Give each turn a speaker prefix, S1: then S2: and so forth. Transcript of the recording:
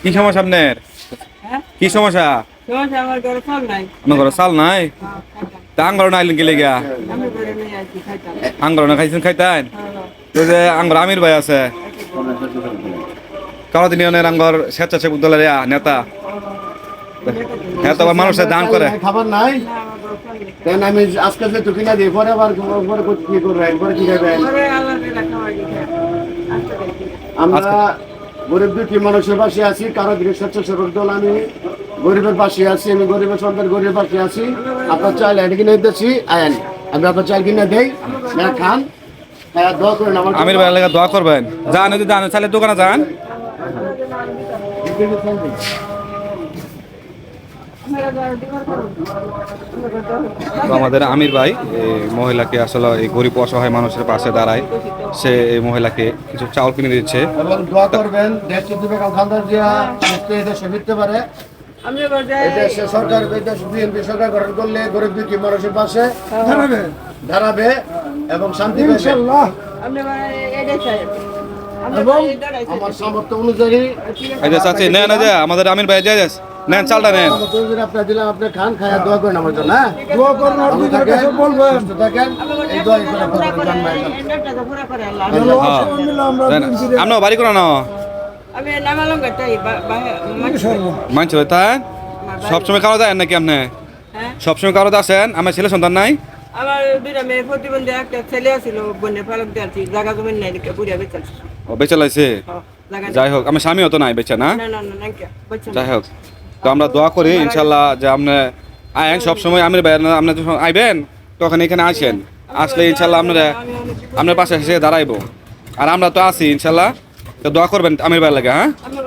S1: কি সমস্যা আপনার? কি সমস্যা?
S2: আমার ঘরে চাল নাই।
S1: আপনার ঘরে চাল নাই? তা আঙ্গর না আইলেন গেলে গিয়া
S2: আমি ঘরে নিয়ে আসি খাইতাম।
S1: আঙ্গর না খাইছেন খাইতেন? ওই যে আঙ্গর আমির ভাই আছে কালাদিন ইউনিয়নের আঙ্গর স্বেচ্ছাসেবক দলের নেতা। হ্যাঁ তো আবার মানুষের দান করে।
S3: খাবার নাই
S2: না, আমার ঘরে চাল নেই।
S3: কেন আমি আজকে যে তুই কিনা দিই পরে আবার পরে কি করবেন পরে কি খাবেন
S2: ঘরে আল্লাহ দিলা খাওয়াই দিছে। আজকে দেখি।
S3: আমরা গরিব দুঃখী মানুষের পাশে আছি কারো দিকে স্বেচ্ছাসেবক দল আমি গরিবের পাশে আছি আমি গরিবের সন্তান গরিবের পাশে আছি আপনার চাল এনে কিনে দিতেছি আয়েন আমি আপনার চাল কিনে দেই না খান হ্যাঁ দোয়া করেন আমার
S1: আমির ভাই লেগে দোয়া করবেন। যান যদি যান চালের দোকানে যান।
S2: আপনারা ঘরে ডিমান্ড করুন।
S1: তো আমাদের আমির ভাই এই মহিলাকে আসলে এই গরিব অসহায় মানুষের পাশে দাঁড়ায়। সে এই মহিলাকে কিছু চাউল কিনে দিচ্ছে।
S3: এবং দোয়া করবেন দেশ যদি বেকাল খান্দার দিয়া মুক্তি দেশে ফিরতে পারে
S2: আমি ঘরে যাই।
S3: এই দেশে সরকার এই দেশ বিএনপি সরকার গঠন করলে গরিব দুঃখী মানুষের পাশে দাঁড়াবে এবং শান্তি পাবে
S2: আমি ঘরে এটাই চাই। আমি
S3: এবং
S2: ঘরে এটাই চাই।
S3: আমার সামর্থ্য অনুযায়ী
S1: এই যে চাচি নেন এই যে আমাদের আমির ভাই যাই নেন চালটা নেন।
S3: সামর্থ্য অনুযায়ী আপনার দিলাম আপনি খান খায়া দোয়া করেন আমার জন্য হ্যাঁ দোয়া করুন আপনি কাছে বলবেন সুস্থ থাকেন এই দোয়া করে
S2: পুরা করে
S3: জন্মায়
S2: এন্ডারটা পুরা করে আল্লাহ।
S1: হ্যাঁ আপনার বাড়ি করে না
S2: আমি নামালাম গাটাই
S1: মানছে ভাই তা সবসময় কারো দেন নাকি আপনি?
S2: হ্যাঁ
S1: সবসময় কারো আছেন? আমার ছেলে সন্তান নাই?
S2: আমার দুইটা মেয়ে প্রতিবন্ধী একটা ছেলে আছিল বন্যে ফালক দিয়েছি জায়গা জমি নাই দেখে বুড়িয়া বেচালছি
S1: ও বেচা লাইছে।
S2: জায়গা
S1: যাই হোক আমার স্বামীও তো নাই বেচা না।
S2: না না না না কে বাচ্চা
S1: যাই হোক তো আমরা দোয়া করি ইনশাল্লাহ যে আপনি আয়েন সবসময় আমির ভাই আপনি যখন আইবেন তখন এখানে আসেন আসলে ইনশাল্লাহ আপনারা আপনার পাশে এসে দাঁড়াইবো আর আমরা তো আছি ইনশাল্লাহ তো দোয়া করবেন আমির ভাই লাগে হ্যাঁ।
S2: আমি